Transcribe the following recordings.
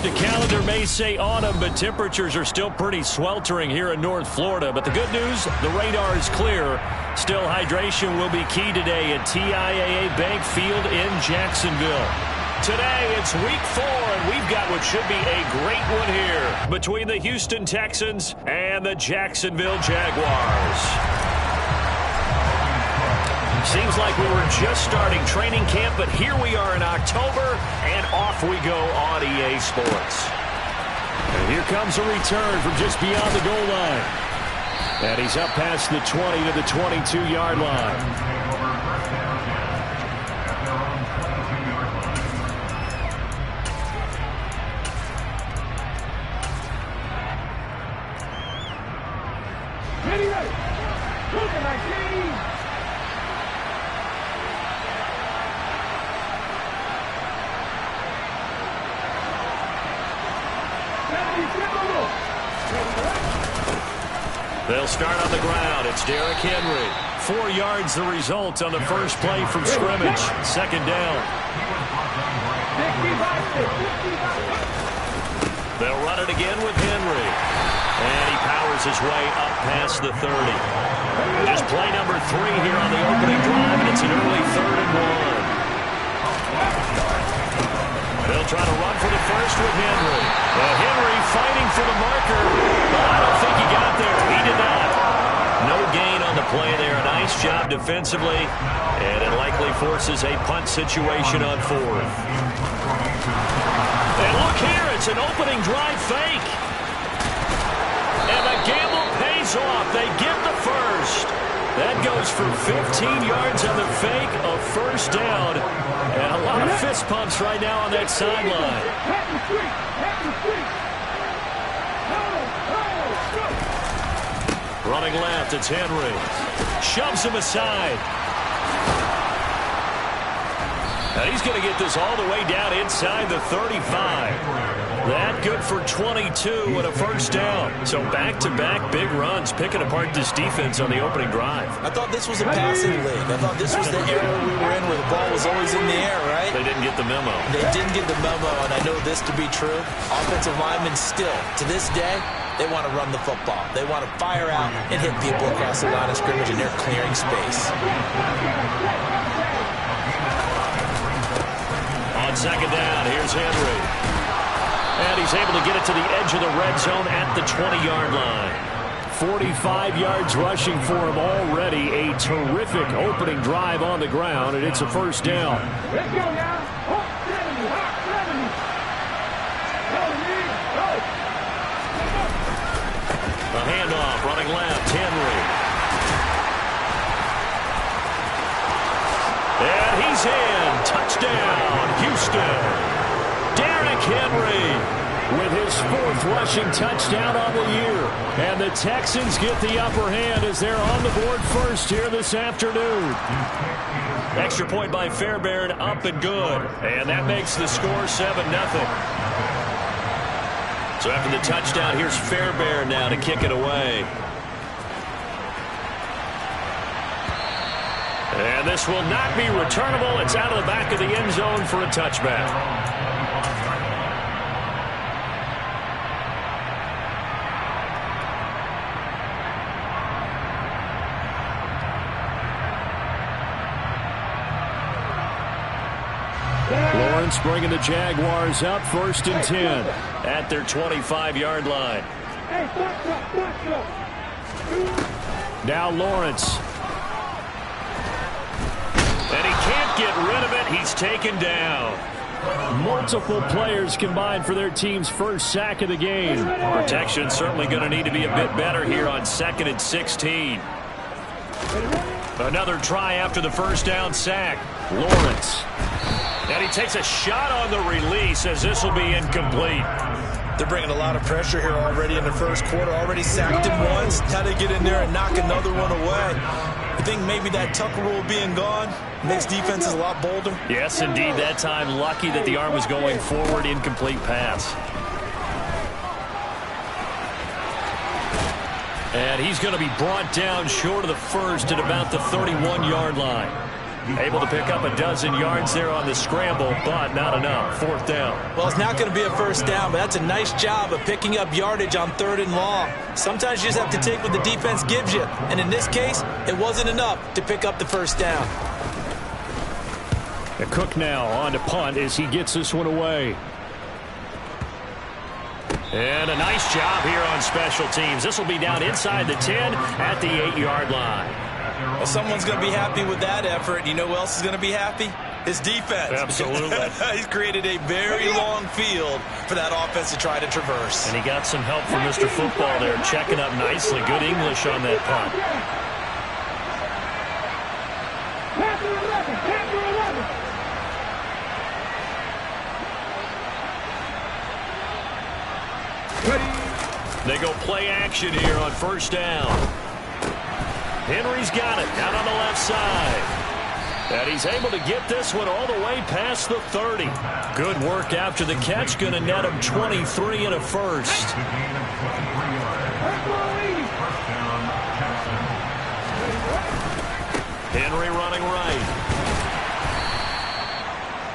The calendar may say autumn, but temperatures are still pretty sweltering here in North Florida. But the good news, the radar is clear. Still, hydration will be key today at TIAA Bank Field in Jacksonville. Today, it's week 4, and we've got what should be a great one here between the Houston Texans and the Jacksonville Jaguars. Seems like we were just starting training camp, but here we are in October, and off we go on EA Sports. And here comes a return from just beyond the goal line. And he's up past the 20 to the 22-yard line. They'll start on the ground. It's Derrick Henry. 4 yards the result on the first play from scrimmage. Second down. They'll run it again with Henry. And he powers his way up past the 30. Just play number 3 here on the opening drive, and it's an early 3rd and 1. They'll try to run for the first with Henry. Henry fighting for the marker, but I don't think he got there. He did not. No gain on the play there. A nice job defensively, and it likely forces a punt situation on 4th. And look here, it's an opening drive fake. And the gamble pays off. They get the first. That goes for 15 yards on the fake, a first down. And a lot of fist pumps right now on that sideline. Running left, it's Henry. Shoves him aside. Now he's going to get this all the way down inside the 35. That good for 22 and a first down. So back-to-back big runs, picking apart this defense on the opening drive. I thought this was a passing league. I thought this was the era we were in where the ball was always in the air, right? They didn't get the memo. They didn't get the memo, and I know this to be true. Offensive linemen still, to this day, they want to run the football. They want to fire out and hit people across the line of scrimmage, and they're clearing space. On second down, here's Henry. And he's able to get it to the edge of the red zone at the 20-yard line. 45 yards rushing for him already. A terrific opening drive on the ground, and it's a first down. Let's go now. Hot 70, hot 70. A handoff, running left, Henry. And he's in. Touchdown, Houston. Derrick Henry with his 4th rushing touchdown on the year. And the Texans get the upper hand as they're on the board first here this afternoon. Extra point by Fairbairn, up and good. And that makes the score 7-0. So after the touchdown, here's Fairbairn now to kick it away. And this will not be returnable. It's out of the back of the end zone for a touchback. Lawrence bringing the Jaguars up, 1st and 10 at their 25-yard line. Now Lawrence. And he can't get rid of it. He's taken down. Multiple players combined for their team's first sack of the game. Protection certainly going to need to be a bit better here on 2nd and 16. Another try after the first down sack. Lawrence. And he takes a shot on the release as this will be incomplete. They're bringing a lot of pressure here already in the first quarter. Already sacked him once. How to get in there and knock another one away. I think maybe that Tucker rule being gone makes defenses a lot bolder. Yes, indeed. That time, lucky that the arm was going forward. Incomplete pass. And he's going to be brought down short of the first at about the 31-yard line. Able to pick up a dozen yards there on the scramble, but not enough. 4th down. Well, it's not going to be a first down, but that's a nice job of picking up yardage on 3rd and long. Sometimes you just have to take what the defense gives you, and in this case, it wasn't enough to pick up the first down. Cook now on to punt as he gets this one away. And a nice job here on special teams. This will be down inside the 10 at the 8-yard line. Well, someone's going to be happy with that effort. You know who else is going to be happy? His defense. Absolutely. He's created a very long field for that offense to try to traverse. And he got some help from Mr. Football there, checking up nicely. Good English on that punt. Pass 11. Pass 11. They go play action here on 1st down. Henry's got it out on the left side. And he's able to get this one all the way past the 30. Good work after the catch. Going to net him 23 and a first. Henry running right.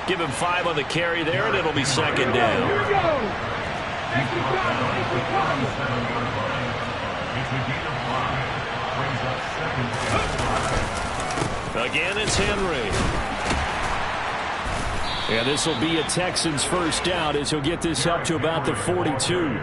Give him 5 on the carry there, and it'll be 2nd down. Here we go. Again, it's Henry. And this will be a Texans first down as he'll get this up to about the 42.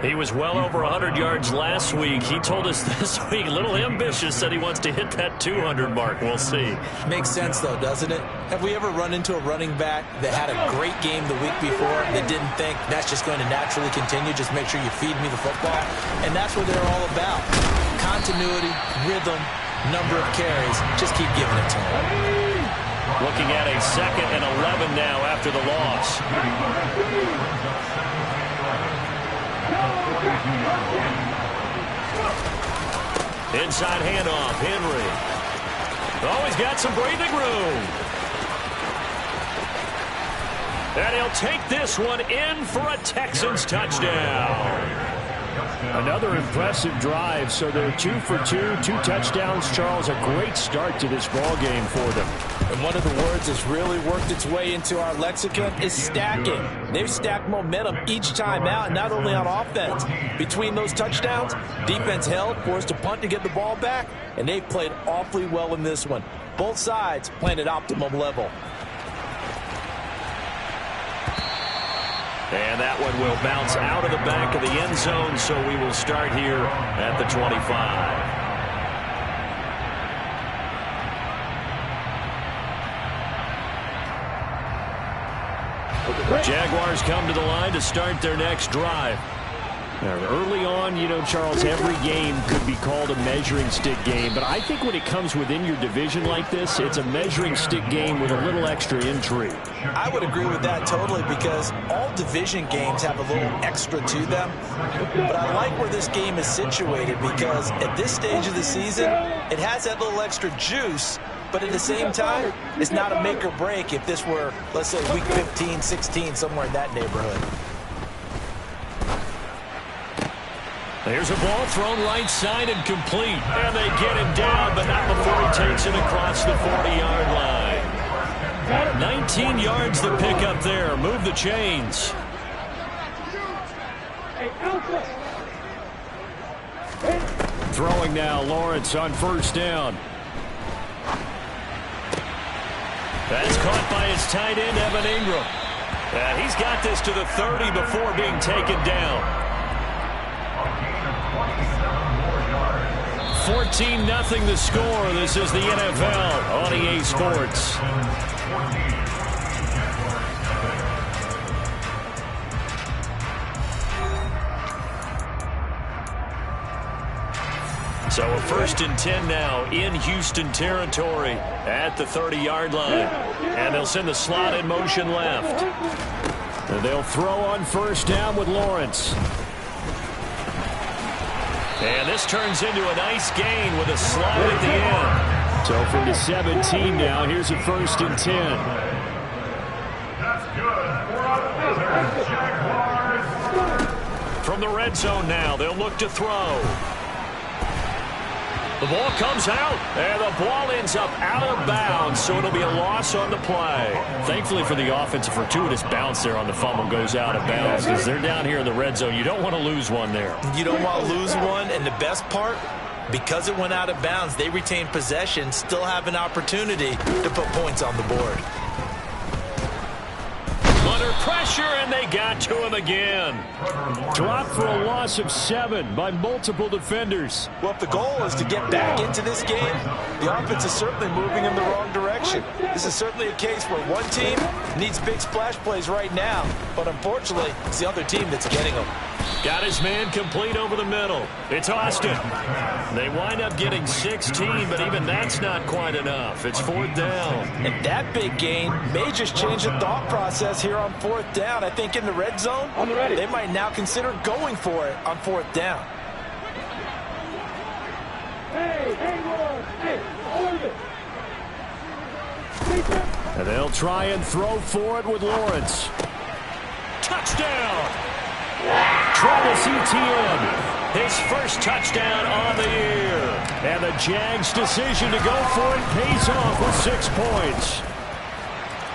He was well over 100 yards last week. He told us this week, a little ambitious, said he wants to hit that 200 mark. We'll see. Makes sense, though, doesn't it? Have we ever run into a running back that had a great game the week before that didn't think that's just going to naturally continue, just make sure you feed me the football? And that's what they're all about. Continuity, rhythm, number of carries. Just keep giving it to him. Looking at a 2nd and 11 now after the loss. Inside handoff, Henry. Oh, he's got some breathing room. And he'll take this one in for a Texans touchdown. Another impressive drive, so they're 2 for 2, 2 touchdowns. Charles, a great start to this ball game for them. And one of the words that's really worked its way into our lexicon is stacking. They've stacked momentum each time out, not only on offense. Between those touchdowns, defense held, forced to punt to get the ball back, and they've played awfully well in this one. Both sides playing at optimum level. And that one will bounce out of the back of the end zone, so we will start here at the 25. Jaguars come to the line to start their next drive. Early on, you know, Charles, every game could be called a measuring stick game. But I think when it comes within your division like this, it's a measuring stick game with a little extra intrigue. I would agree with that totally because all division games have a little extra to them. But I like where this game is situated because at this stage of the season, it has that little extra juice. But at the same time, it's not a make or break if this were, let's say, week 15, 16, somewhere in that neighborhood. There's a ball thrown right side and complete. And they get him down, but not before he takes it across the 40-yard line. 19 yards to pick up there. Move the chains. Throwing now, Lawrence on 1st down. That's caught by his tight end, Evan Ingram. And he's got this to the 30 before being taken down. 14-0 the score. This is the NFL on EA Sports. So a 1st and 10 now in Houston territory at the 30-yard line. And they'll send the slot in motion left. And they'll throw on 1st down with Lawrence. And this turns into a nice gain with a slide at the end. So from the 17 now, here's a 1st and 10. From the red zone now, they'll look to throw. The ball comes out, and the ball ends up out of bounds, so it'll be a loss on the play. Thankfully for the offense, a fortuitous bounce there on the fumble goes out of bounds because they're down here in the red zone. You don't want to lose one there. You don't want to lose one, and the best part, because it went out of bounds, they retain possession, still have an opportunity to put points on the board. Under pressure, and they got to him again. Dropped for a loss of 7 by multiple defenders. Well, if the goal is to get back into this game, the offense is certainly moving in the wrong direction. This is certainly a case where one team needs big splash plays right now, but unfortunately, it's the other team that's getting them. Got his man complete over the middle. It's Austin. They wind up getting 16, but even that's not quite enough. It's 4th down. And that big gain may just change the thought process here on 4th down. I think in the red zone, they might now consider going for it on 4th down. And they'll try and throw for it with Lawrence. Touchdown! Travis Etienne, his first touchdown on the year. And the Jags' decision to go for it pays off with 6 points.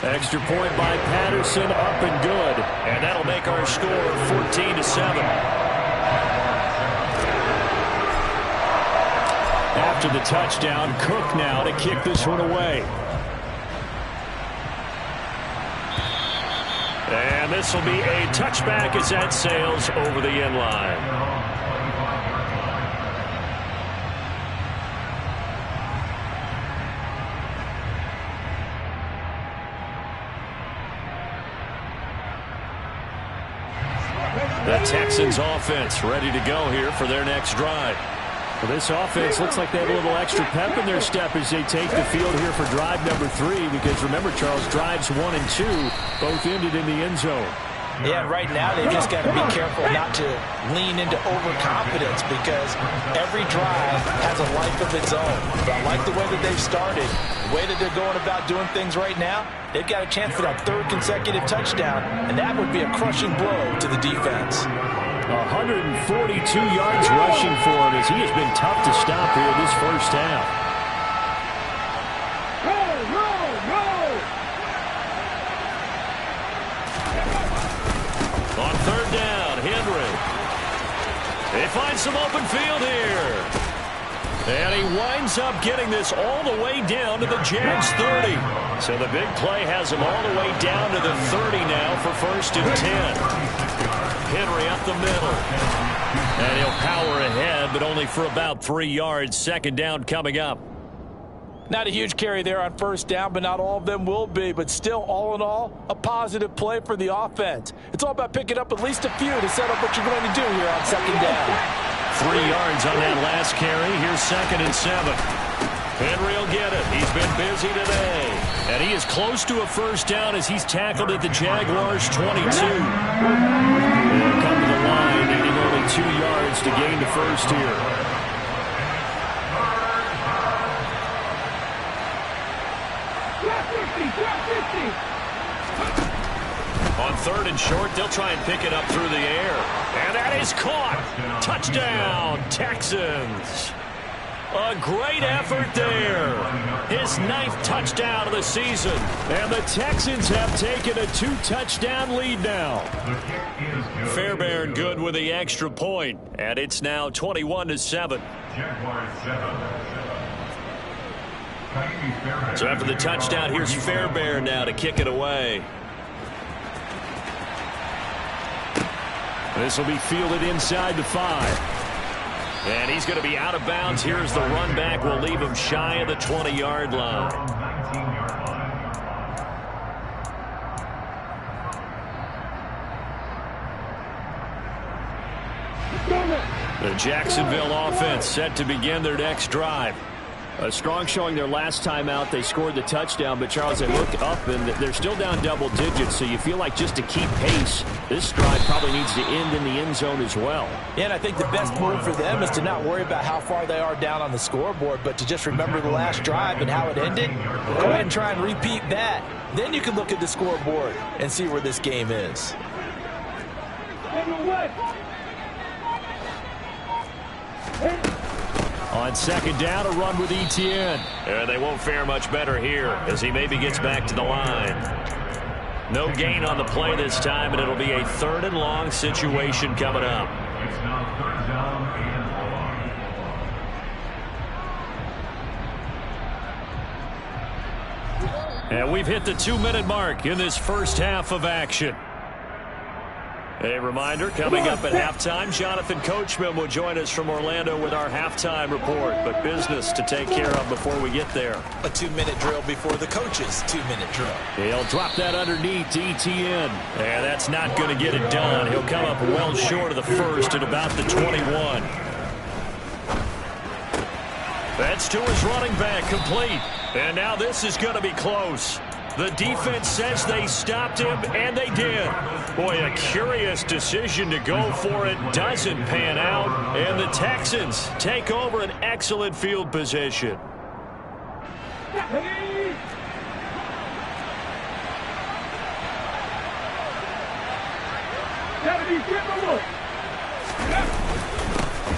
Extra point by Patterson, up and good. And that'll make our score 14-7. After the touchdown, Cook now to kick this one away. And this will be a touchback as that sails over the end line. The Texans offense ready to go here for their next drive. Well, this offense looks like they have a little extra pep in their step as they take the field here for drive number 3, because remember, Charles, drives 1 and 2 both ended in the end zone. Yeah, right now they've just got to be careful not to lean into overconfidence, because every drive has a life of its own. But I like the way that they've started, the way that they're going about doing things right now. They've got a chance for that 3rd consecutive touchdown, and that would be a crushing blow to the defense. 142 yards rushing for him, as he has been tough to stop here this first half. On 3rd down, Henry. They find some open field here. And he winds up getting this all the way down to the Jags 30. So the big play has him all the way down to the 30 now for 1st and 10. Henry up the middle. And he'll power ahead, but only for about 3 yards. 2nd down coming up. Not a huge carry there on 1st down, but not all of them will be. But still, all in all, a positive play for the offense. It's all about picking up at least a few to set up what you're going to do here on 2nd down. 3 yards on that last carry. Here's 2nd and 7. Henry will get it. He's been busy today. And he is close to a 1st down as he's tackled at the Jaguars 22. He'll come to the line, needing only 2 yards to gain the 1st here. On 3rd and short, they'll try and pick it up through the air. And that is caught. Touchdown, Texans. A great effort there. His 9th touchdown of the season. And the Texans have taken a 2-touchdown lead now. Fairbairn good with the extra point. And it's now 21-7. So after the touchdown, here's Fairbairn now to kick it away. This will be fielded inside the 5. And he's going to be out of bounds. Here's the run back. We'll leave him shy of the 20-yard line. The Jacksonville offense set to begin their next drive. A strong showing their last time out. They scored the touchdown, but Charles, they looked up and they're still down double digits, so you feel like just to keep pace, this drive probably needs to end in the end zone as well. Yeah, and I think the best move for them is to not worry about how far they are down on the scoreboard, but to just remember the last drive and how it ended. Go ahead and try and repeat that. Then you can look at the scoreboard and see where this game is. On On second down, a run with Etienne. And they won't fare much better here as he maybe gets back to the line. No gain on the play this time, and it'll be a 3rd and long situation coming up. It's now 3rd down and 4. And we've hit the 2-minute mark in this first half of action. A reminder, coming up at halftime, Jonathan Coachman will join us from Orlando with our halftime report. But business to take care of before we get there. A 2-minute drill before the coach's 2-minute drill. He'll drop that underneath to Etienne. And that's not going to get it done. He'll come up well short of the first at about the 21. That's to his running back, complete. And now this is going to be close. The defense says they stopped him, and they did. Boy, a curious decision to go for it. Doesn't pan out, and the Texans take over an excellent field position.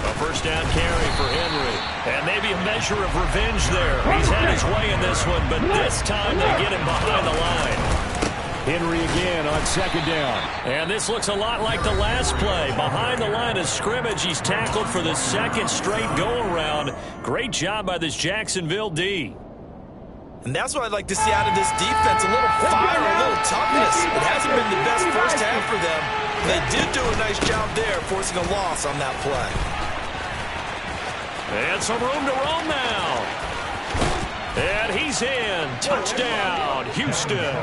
A first down carry for Henry. And maybe a measure of revenge there. He's had his way in this one, but this time they get him behind the line. Henry again on second down. And this looks a lot like the last play. Behind the line of scrimmage, he's tackled for the 2nd straight go-around. Great job by this Jacksonville D. And that's what I'd like to see out of this defense. A little fire, a little toughness. It hasn't been the best first half for them. They did do a nice job there, forcing a loss on that play. And some room to roam now. And he's in. Touchdown, Houston.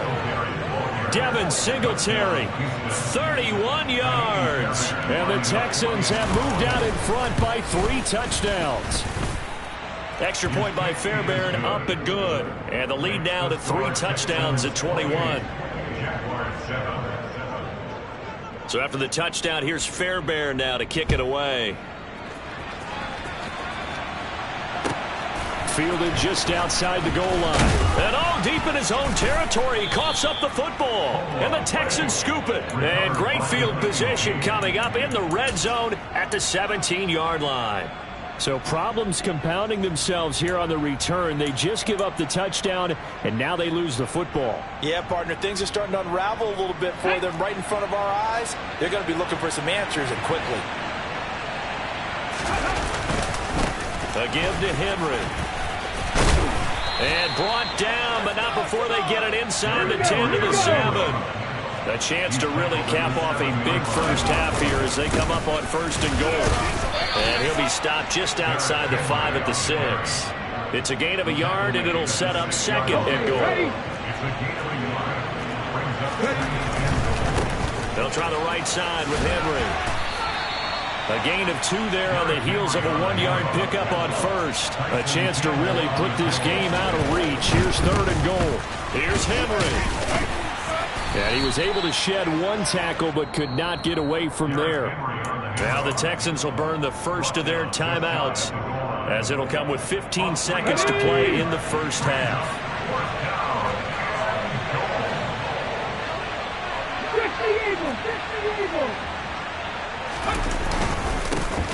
Devin Singletary, 31 yards. And the Texans have moved out in front by 3 touchdowns. Extra point by Fairbairn, up and good. And the lead now to 3 touchdowns at 21. So after the touchdown, here's Fairbairn now to kick it away. Fielded just outside the goal line. And all deep in his own territory, he coughs up the football. And the Texans scoop it. And great field position coming up in the red zone at the 17-yard line. So problems compounding themselves here on the return. They just give up the touchdown, and now they lose the football. Yeah, partner, things are starting to unravel a little bit for them right in front of our eyes. They're going to be looking for some answers, and quickly. A give to Henry. And brought down, but not before they get it inside the 10 to the 7. A chance to really cap off a big first half here as they come up on 1st and goal. And he'll be stopped just outside the 5 at the 6. It's a gain of a yard, and it'll set up 2nd and goal. They'll try the right side with Henry. A gain of 2 there on the heels of a 1-yard pickup on 1st. A chance to really put this game out of reach. Here's 3rd and goal. Here's Henry. And he was able to shed 1 tackle but could not get away from there. Now the Texans will burn the first of their timeouts as it'll come with 15 seconds to play in the first half.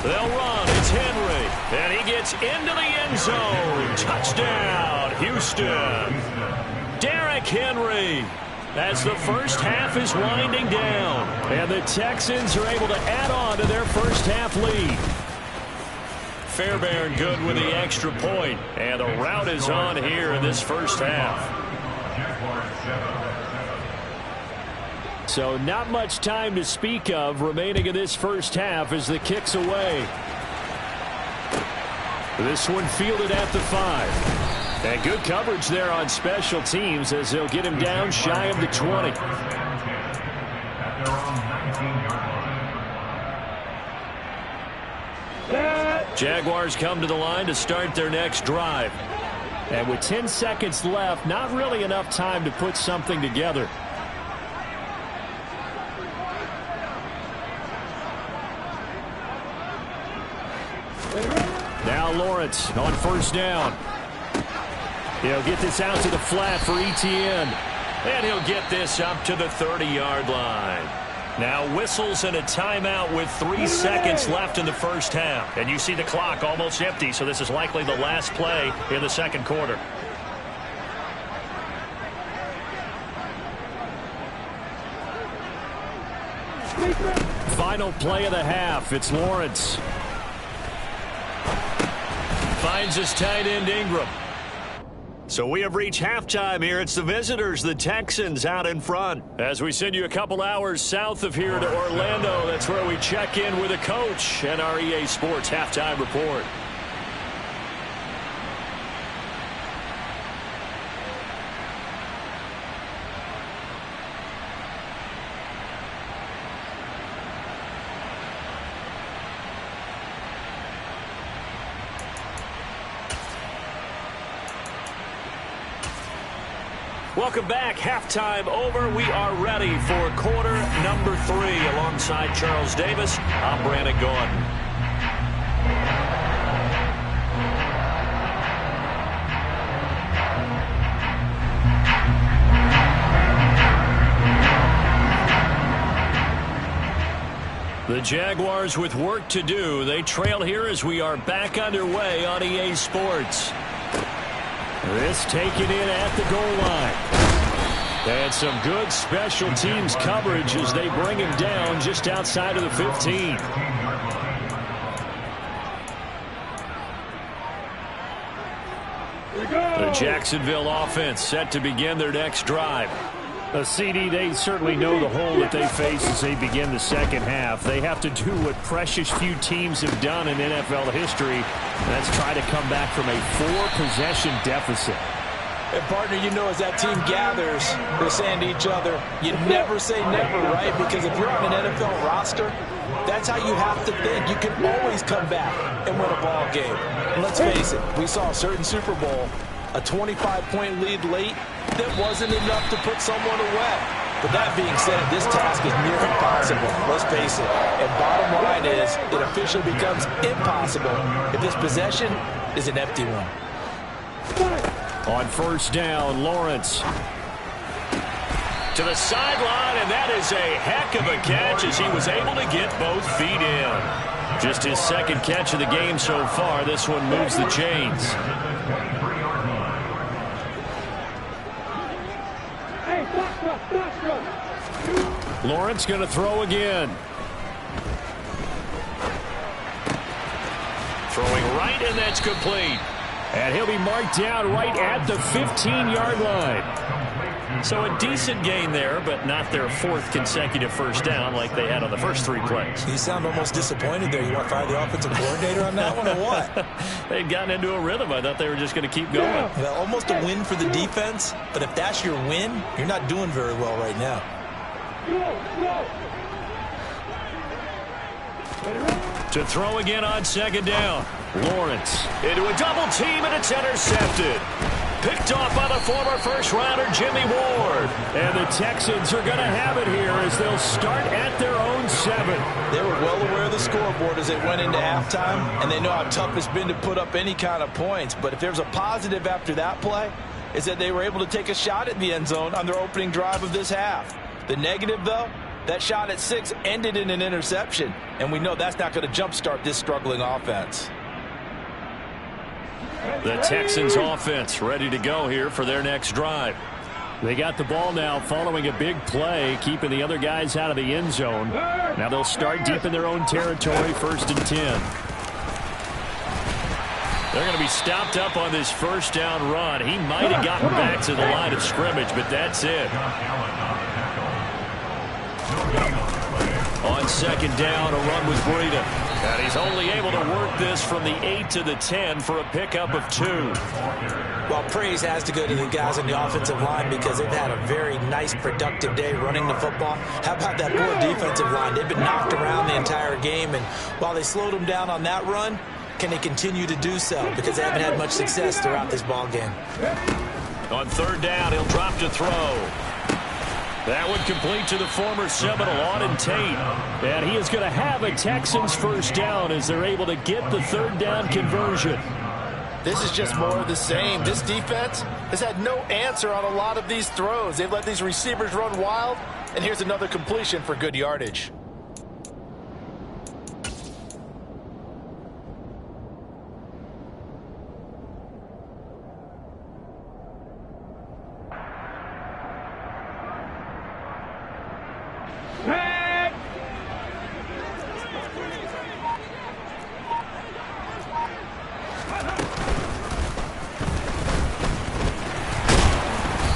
They'll run. It's Henry. And he gets into the end zone. Touchdown, Houston. Derrick Henry. As the first half is winding down. And the Texans are able to add on to their first half lead. Fairbairn good with the extra point. And the rout is on here in this first half. So not much time to speak of remaining in this first half as the kick's away. This one fielded at the 5. And good coverage there on special teams as they'll get him down shy of the 20. Jaguars come to the line to start their next drive. And with 10 seconds left, not really enough time to put something together. Now Lawrence on first down. He'll get this out to the flat for Etienne. And he'll get this up to the 30-yard line. Now whistles and a timeout with 3 seconds left in the first half. And you see the clock almost empty, so this is likely the last play in the second quarter. Final play of the half. It's Lawrence. Finds his tight end Ingram. So we have reached halftime here. It's the visitors, the Texans, out in front. As we send you a couple hours south of here to Orlando, that's where we check in with a coach and our EA Sports halftime report. Welcome back. Halftime over. We are ready for quarter number 3. Alongside Charles Davis, I'm Brandon Gaudin. The Jaguars with work to do. They trail here as we are back underway on EA Sports. This taken in at the goal line. And some good special teams coverage as they bring him down just outside of the 15. The Jacksonville offense set to begin their next drive. A CD, they certainly know the hole that they face as they begin the second half. They have to do what precious few teams have done in NFL history. That's try to come back from a 4-possession deficit. And partner, you know, as that team gathers, they're saying to each other, you never say never, right? Because if you're on an NFL roster, that's how you have to think. You can always come back and win a ball game. And let's face it, we saw a certain Super Bowl, a 25-point lead late, that wasn't enough to put someone away. But that being said, this task is near impossible. Let's face it. And bottom line is, it officially becomes impossible if this possession is an empty one. On first down, Lawrence to the sideline, and that is a heck of a catch as he was able to get both feet in. Just his second catch of the game so far. This one moves the chains. Lawrence going to throw again. Throwing right, and that's complete. And he'll be marked down right at the 15-yard line. So a decent gain there, but not their 4th consecutive first down like they had on the first 3 plays. You sound almost disappointed there. You want to fire the offensive coordinator on that one or what? They'd gotten into a rhythm. I thought they were just going to keep going. Well, almost a win for the defense, but if that's your win, you're not doing very well right now. To throw again on second down. Lawrence into a double team, and it's intercepted. Picked off by the former first-rounder Jimmy Ward. And the Texans are going to have it here as they'll start at their own 7. They were well aware of the scoreboard as they went into halftime, and they know how tough it's been to put up any kind of points. But if there's a positive after that play, is that they were able to take a shot at the end zone on their opening drive of this half. The negative, though, that shot at 6 ended in an interception, and we know that's not going to jumpstart this struggling offense. The Texans offense ready to go here for their next drive. They got the ball now following a big play, keeping the other guys out of the end zone. Now they'll start deep in their own territory, 1st and 10. They're going to be stopped up on this first down run. He might have gotten back to the line of scrimmage, but that's it. On second down, a run with Breida. And he's only able to work this from the 8 to the 10 for a pickup of 2. Well, praise has to go to the guys on the offensive line because they've had a very nice, productive day running the football. How about that poor defensive line? They've been knocked around the entire game, and while they slowed them down on that run, can they continue to do so? Because they haven't had much success throughout this ball game. On third down, he'll drop to throw. That would complete to the former Seminole, Auden Tate. And he is going to have a Texans first down as they're able to get the third down conversion. This is just more of the same. This defense has had no answer on a lot of these throws. They've let these receivers run wild, And here's another completion for good yardage.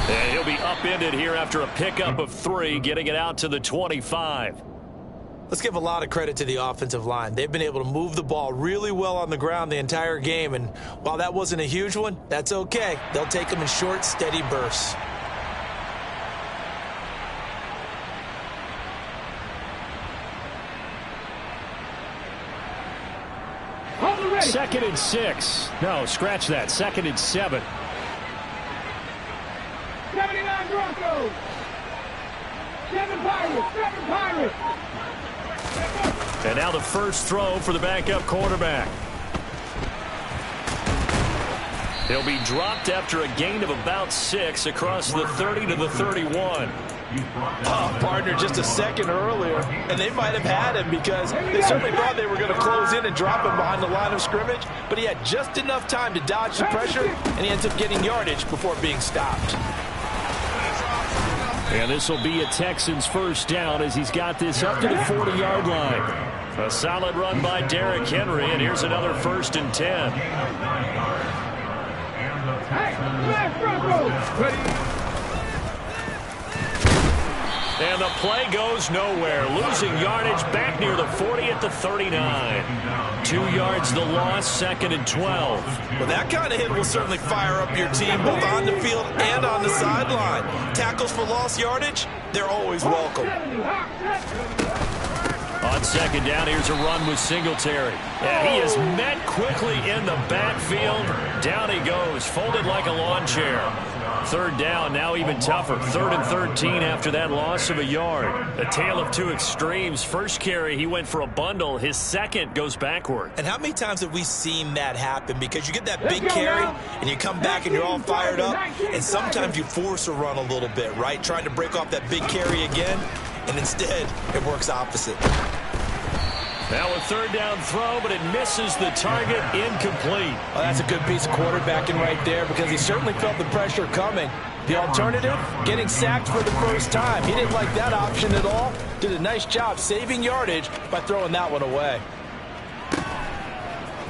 And he'll be upended here after a pickup of 3, getting it out to the 25. Let's give a lot of credit to the offensive line. They've been able to move the ball really well on the ground the entire game, and while that wasn't a huge one, that's okay. They'll take them in short, steady bursts. Second and 6. No, scratch that. Second and 7. 79 Broncos. 7 Pirates. 7 Pirates. And now the first throw for the backup quarterback. He'll be dropped after a gain of about 6 across the 30 to the 31. Oh, partner, just a second earlier, and they might have had him because they certainly thought they were going to close in and drop him behind the line of scrimmage, but he had just enough time to dodge the pressure, and he ends up getting yardage before being stopped. And this will be a Texans first down as he's got this up to the 40-yard line. A solid run by Derrick Henry, and here's another 1st and 10. And the play goes nowhere. Losing yardage back near the 40 at the 39. 2 yards the loss, 2nd and 12. Well, that kind of hit will certainly fire up your team both on the field and on the sideline. Tackles for lost yardage, they're always welcome. On 2nd down, here's a run with Singletary. And he is met quickly in the backfield. Down he goes, folded like a lawn chair. 3rd down, now even tougher. 3rd and 13 after that loss of a yard. A tale of 2 extremes. First carry, he went for a bundle. His second goes backward. And how many times have we seen that happen? Because you get that big carry, and you come back and you're all fired up, and sometimes you force a run a little bit, right? Trying to break off that big carry again, and instead it works opposite. Now a 3rd down throw, but it misses the target, incomplete. Well, that's a good piece of quarterbacking right there because he certainly felt the pressure coming. The alternative, getting sacked for the first time. He didn't like that option at all. Did a nice job saving yardage by throwing that one away.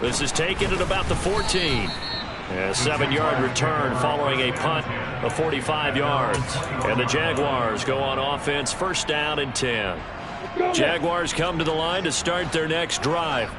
This is taken at about the 14. A 7-yard return following a punt of 45 yards. And the Jaguars go on offense, 1st down and 10. Jaguars come to the line to start their next drive.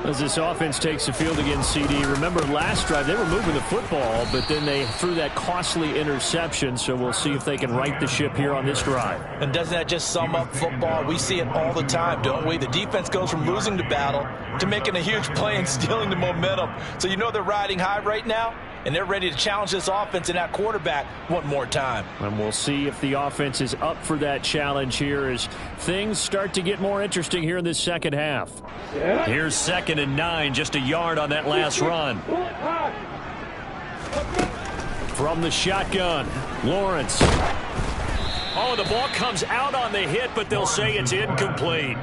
As this offense takes the field against CD, remember last drive they were moving the football, but then they threw that costly interception, so we'll see if they can right the ship here on this drive. And doesn't that just sum up football? We see it all the time, don't we? The defense goes from losing the battle to making a huge play and stealing the momentum. So you know they're riding high right now, and they're ready to challenge this offense and that quarterback one more time. And we'll see if the offense is up for that challenge here as things start to get more interesting here in this second half. Here's 2nd and 9, just a yard on that last run. From the shotgun, Lawrence. Oh, the ball comes out on the hit, but they'll say it's incomplete.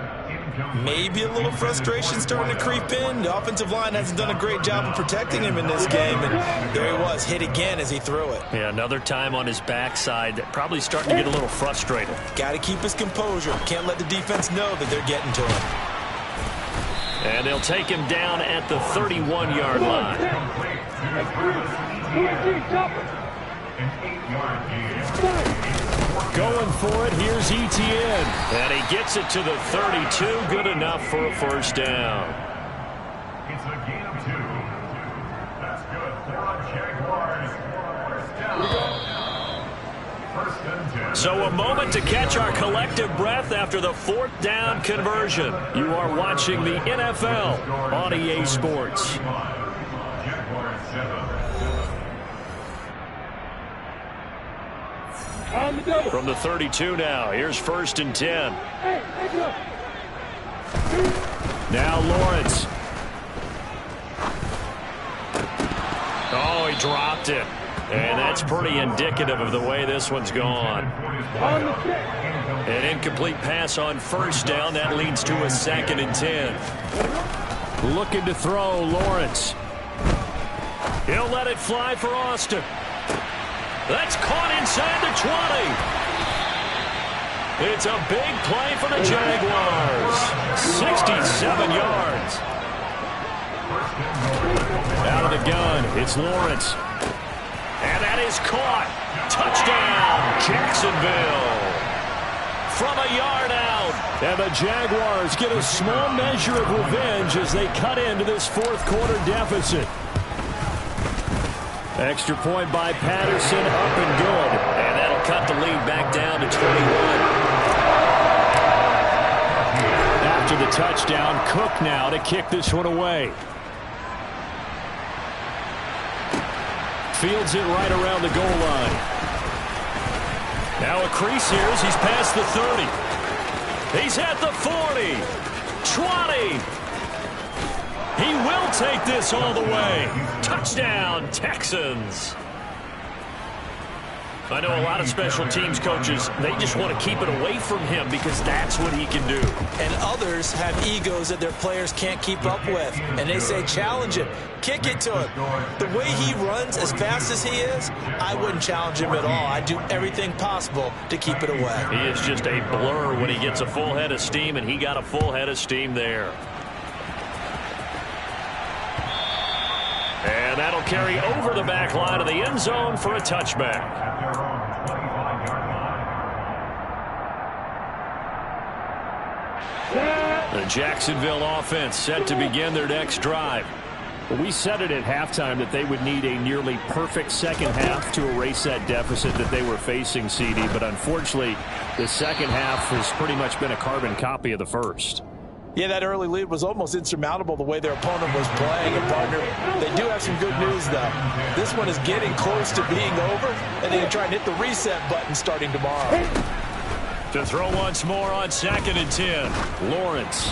Maybe a little frustration starting to creep in. The offensive line hasn't done a great job of protecting him in this game, and there he was, hit again as he threw it. Yeah, another time on his backside, probably starting to get a little frustrated. Got to keep his composure. Can't let the defense know that they're getting to him. And they'll take him down at the 31-yard line. Going for it, here's Etienne. And he gets it to the 32, good enough for a 1st down. It's a gain of 2. That's good for a Jaguars. 1st down. 1st and 10. So a moment to catch our collective breath after the 4th down conversion. You are watching the NFL on EA Sports. Jaguars 7. From the 32 now, here's 1st and 10. Now Lawrence. Oh, he dropped it. And that's pretty indicative of the way this one's gone. An incomplete pass on first down. That leads to a 2nd and 10. Looking to throw, Lawrence. He'll let it fly for Austin. That's caught inside the 20. It's a big play for the Jaguars. 67 yards. Out of the gun, it's Lawrence. And that is caught. Touchdown, Jacksonville. From a yard out. And the Jaguars get a small measure of revenge as they cut into this fourth quarter deficit. Extra point by Patterson, up and good. And that'll cut the lead back down to 21. After the touchdown, Cook now to kick this one away. Fields it right around the goal line. Now a crease here as he's past the 30. He's at the 40. 20. He will take this all the way. Touchdown, Texans. I know a lot of special teams coaches, they just want to keep it away from him because that's what he can do. And others have egos that their players can't keep up with. And they say, challenge him. Kick it to him. The way he runs as fast as he is, I wouldn't challenge him at all. I'd do everything possible to keep it away. He is just a blur when he gets a full head of steam, and he got a full head of steam there. And that'll carry over the back line of the end zone for a touchback. The Jacksonville offense set to begin their next drive. We said it at halftime that they would need a nearly perfect second half to erase that deficit that they were facing, CD. But unfortunately, the second half has pretty much been a carbon copy of the first. Yeah, that early lead was almost insurmountable the way their opponent was playing. And, partner, they do have some good news, though. This one is getting close to being over, and they can try and hit the reset button starting tomorrow. To throw once more on 2nd and 10. Lawrence.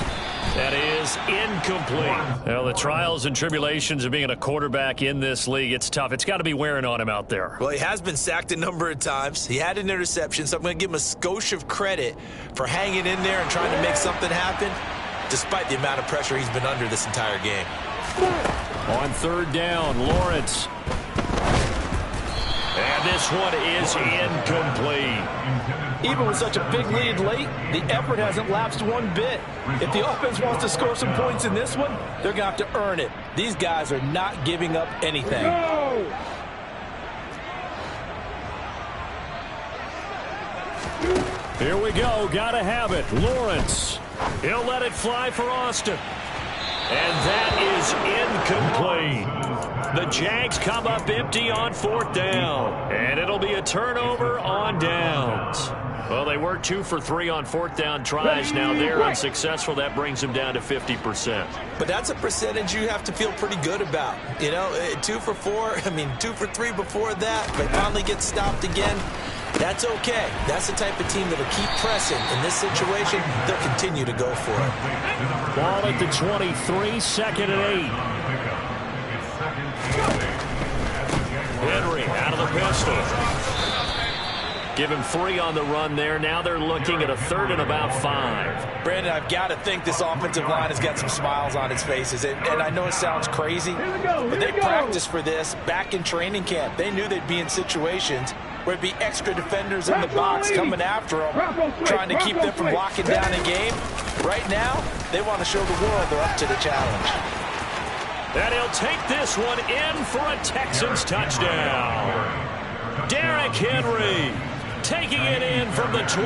That is incomplete. Well, the trials and tribulations of being a quarterback in this league, it's tough. It's got to be wearing on him out there. Well, he has been sacked a number of times. He had an interception, so I'm going to give him a skosh of credit for hanging in there and trying to make something happen, despite the amount of pressure he's been under this entire game. On 3rd down, Lawrence. And this one is incomplete. Even with such a big lead late, the effort hasn't lapsed one bit. If the offense wants to score some points in this one, they're going to have to earn it. These guys are not giving up anything. Here we go. Got to have it. Lawrence. He'll let it fly for Austin. And that is incomplete. The Jags come up empty on 4th down. And it'll be a turnover on downs. Well, they were 2 for 3 on 4th down tries. Now they're unsuccessful. That brings them down to 50%. But that's a percentage you have to feel pretty good about. You know, 2 for 4, 2 for 3 before that. They finally get stopped again. That's okay. That's the type of team that'll keep pressing. In this situation, they'll continue to go for it. Ball at the 23, 2nd and 8. Henry out of the pistol. Give him 3 on the run there. Now they're looking at a 3rd and about 5. Brandon, I've got to think this offensive line has got some smiles on its faces. And I know it sounds crazy, but they practiced for this back in training camp. They knew they'd be in situations where it'd be extra defenders in the box coming after them, trying to keep them from locking down a game. Right now, they want to show the world they're up to the challenge. And he'll take this one in for a Texans touchdown. Derrick Henry taking it in from the 20.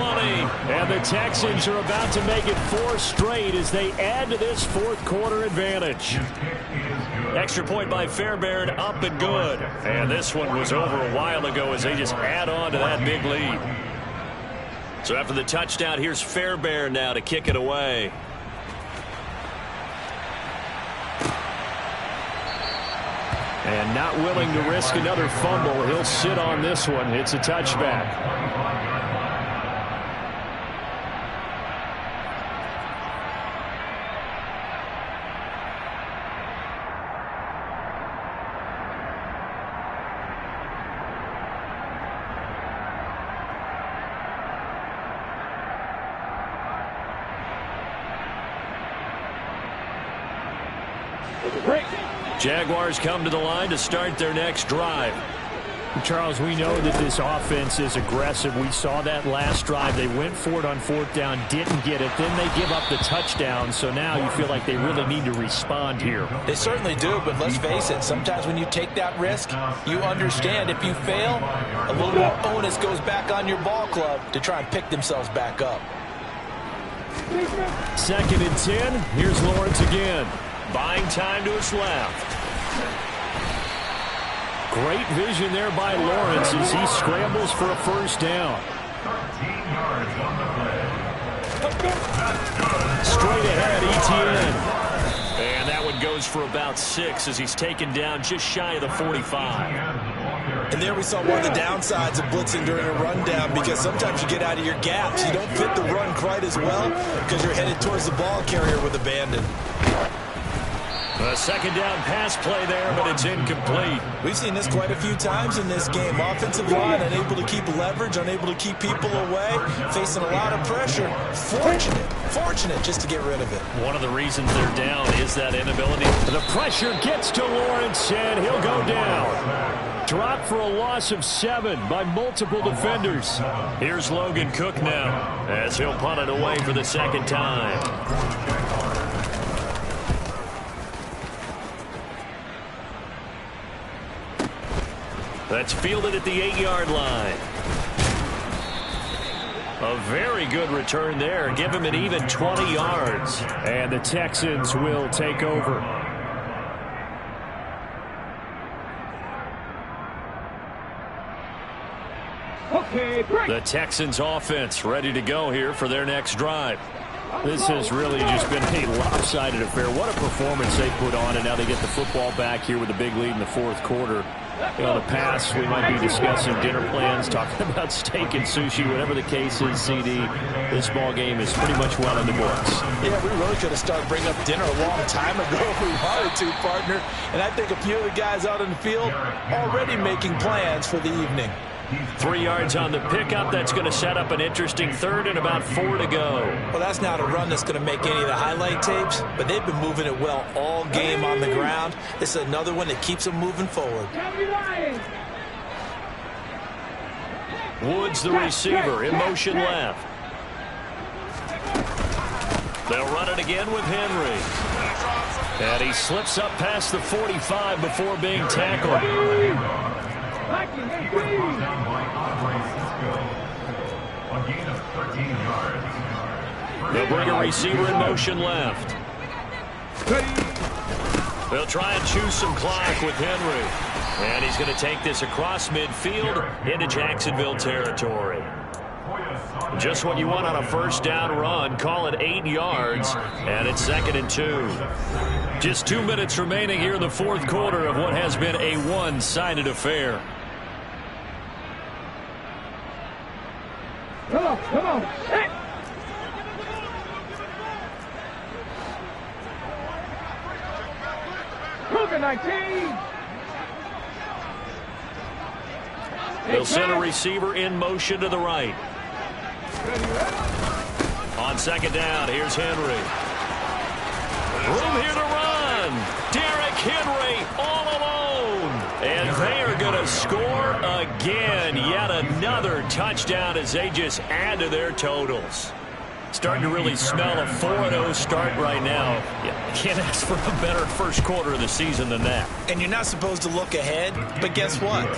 And the Texans are about to make it 4 straight as they add to this fourth quarter advantage. Extra point by Fairbairn, up and good. And this one was over a while ago as they just add on to that big lead. So after the touchdown, here's Fairbairn now to kick it away. And not willing to risk another fumble. He'll sit on this one. It's a touchback. Jaguars come to the line to start their next drive. Charles, we know that this offense is aggressive. We saw that last drive. They went for it on 4th down, didn't get it. Then they give up the touchdown. So now you feel like they really need to respond here. They certainly do, but let's face it. Sometimes when you take that risk, you understand if you fail, a little more onus goes back on your ball club to try and pick themselves back up. 2nd and 10. Here's Lawrence again. Buying time to his left. Great vision there by Lawrence as he scrambles for a 1st down. 13 yards on the play. Straight ahead, ETN. And that one goes for about 6 as he's taken down just shy of the 45. And there we saw one of the downsides of blitzing during a rundown, because sometimes you get out of your gaps. You don't fit the run quite as well because you're headed towards the ball carrier with abandon. A 2nd down pass play there, but it's incomplete. We've seen this quite a few times in this game. Offensive line unable to keep leverage, unable to keep people away, facing a lot of pressure. Fortunate just to get rid of it. One of the reasons they're down is that inability. The pressure gets to Lawrence, and he'll go down. Dropped for a loss of 7 by multiple defenders. Here's Logan Cook now as he'll punt it away for the 2nd time. That's fielded at the 8-yard line. A very good return there. Give him an even 20 yards. And the Texans will take over. The Texans offense ready to go here for their next drive. This has really just been a lopsided affair. What a performance they put on, and now they get the football back here with a big lead in the 4th quarter. In the past, we might be discussing dinner plans, talking about steak and sushi, whatever the case is, CD. This ball game is pretty much well in the books. Yeah, we really could have started bringing up dinner a long time ago if we wanted to, partner. And I think a few of the guys out in the field already making plans for the evening. 3 yards on the pickup. That's going to set up an interesting 3rd and about 4 to go. Well, that's not a run that's going to make any of the highlight tapes, but they've been moving it well all game on the ground. This is another one that keeps them moving forward. Woods, the receiver, in motion left. They'll run it again with Henry. And he slips up past the 45 before being tackled. He was brought down by Andre Cisco. A gain of 13 yards. They'll bring a receiver in motion left. They'll try and choose some clock with Henry. And he's going to take this across midfield into Jacksonville territory. Just what you want on a 1st down run. Call it 8 yards, and it's 2nd and 2. Just 2 minutes remaining here in the 4th quarter of what has been a one-sided affair. Come on. Hey. Cougar 19. They'll send a receiver in motion to the right. On 2nd down, here's Henry. Room here to run. Derrick Henry all alone. And they are going to score again. Yet another touchdown as they just add to their totals. Starting to really smell a 4-0 start right now. Yeah, can't ask for a better 1st quarter of the season than that. And you're not supposed to look ahead, but guess what?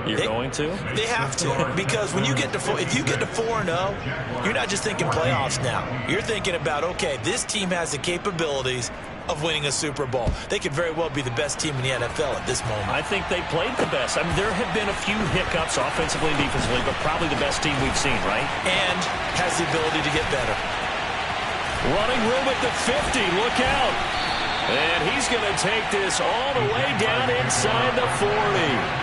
You're going to? They have to, because when you get to if you get to 4-0, you're not just thinking playoffs now. You're thinking about, okay, this team has the capabilities of winning a Super Bowl. They could very well be the best team in the NFL at this moment. I think they played the best. I mean, there have been a few hiccups offensively and defensively, but probably the best team we've seen, right? And has the ability to get better. Running room at the 50. Look out. And he's going to take this all the way down inside the 40.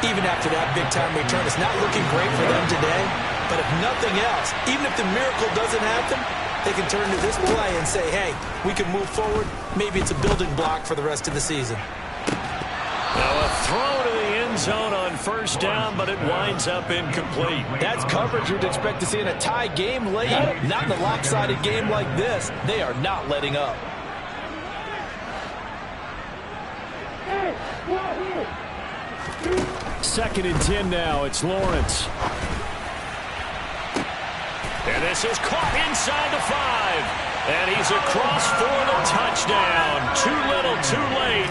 Even after that big-time return, it's not looking great for them today. But if nothing else, even if the miracle doesn't happen, they can turn to this play and say, hey, we can move forward. Maybe it's a building block for the rest of the season. Now a throw to the end zone on 1st down, but it winds up incomplete. That's coverage you'd expect to see in a tie game late. Not in a lopsided game like this. They are not letting up. Second and 10 now. It's Lawrence. And this is caught inside the 5. And he's across for the touchdown. Too little, too late.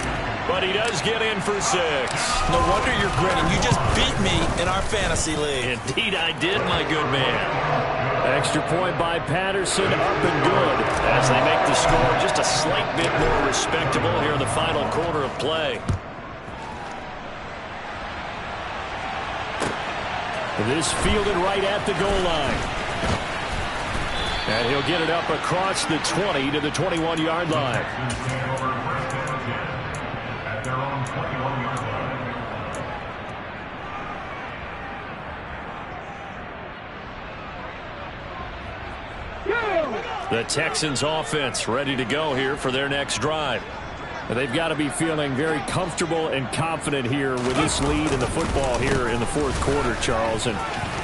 But he does get in for 6. No wonder you're grinning. You just beat me in our fantasy league. Indeed I did, my good man. Extra point by Patterson, up and good. As they make the score just a slight bit more respectable here in the final quarter of play. This fielded right at the goal line. And he'll get it up across the 20 to the 21-yard line. At their own 21-yard line. The Texans offense ready to go here for their next drive. They've got to be feeling very comfortable and confident here with this lead in the football here in the fourth quarter, Charles. And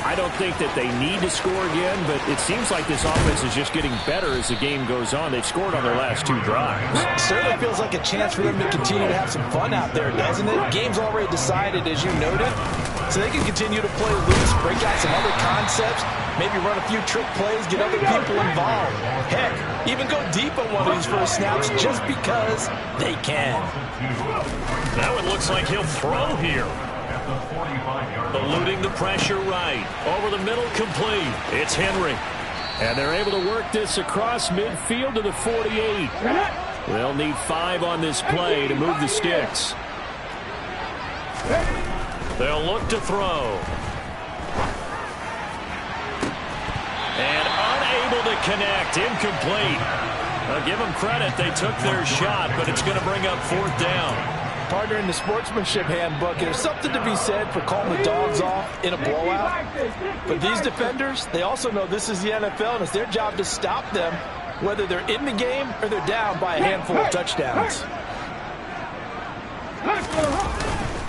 I don't think that they need to score again, but it seems like this offense is just getting better as the game goes on. They've scored on their last 2 drives. Certainly feels like a chance for them to continue to have some fun out there, doesn't it? Game's already decided, as you noted, so they can continue to play loose, break out some other concepts, maybe run a few trick plays, get other people involved. Heck, even go deep on one of these first snaps just because they can. Now it looks like he'll throw here. Eluding the pressure right. Over the middle, complete. It's Henry. And they're able to work this across midfield to the 48. They'll need 5 on this play to move the sticks. They'll look to throw. And unable to connect. Incomplete. I'll give them credit. They took their shot, but it's going to bring up 4th down. Partner, in the sportsmanship handbook, there's something to be said for calling the dogs off in a blowout. But these defenders, they also know this is the NFL, and it's their job to stop them, whether they're in the game or they're down by a handful of touchdowns.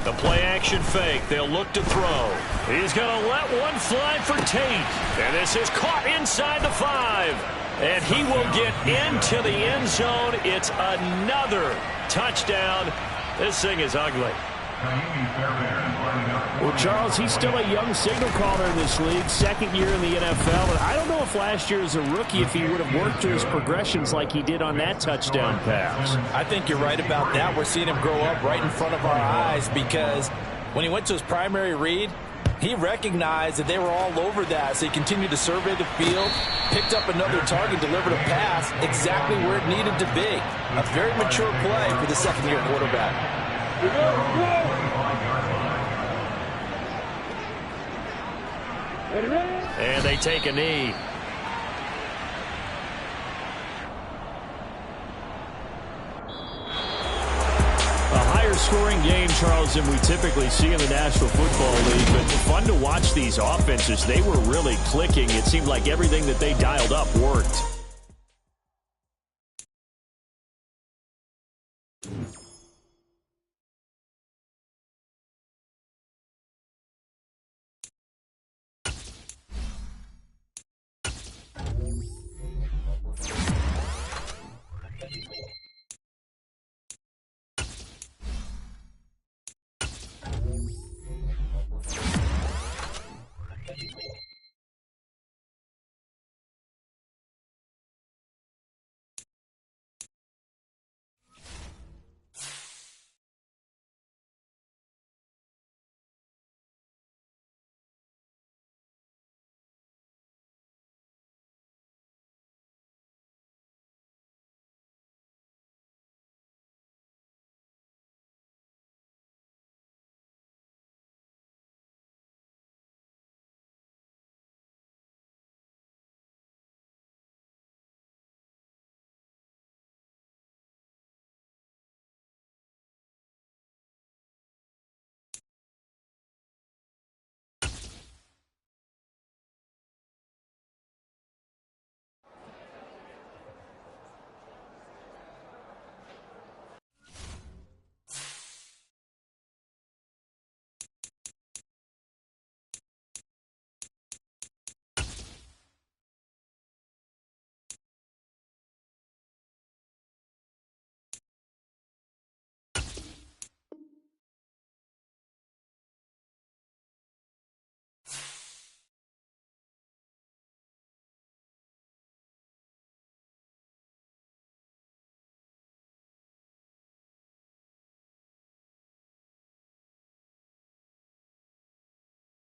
The play-action fake. They'll look to throw. He's going to let one fly for Tate. And this is caught inside the 5. And he will get into the end zone. It's another touchdown. This thing is ugly. Well, Charles, he's still a young signal caller in this league, 2nd year in the NFL. And I don't know if last year as a rookie, if he would have worked through his progressions like he did on that touchdown pass. I think you're right about that. We're seeing him grow up right in front of our eyes because when he went to his primary read, he recognized that they were all over that, so he continued to survey the field, picked up another target, delivered a pass exactly where it needed to be. A very mature play for the 2nd-year quarterback. And they take a knee. Scoring game, Charles, than we typically see in the National Football League, but it's fun to watch these offenses. They were really clicking. It seemed like everything that they dialed up worked.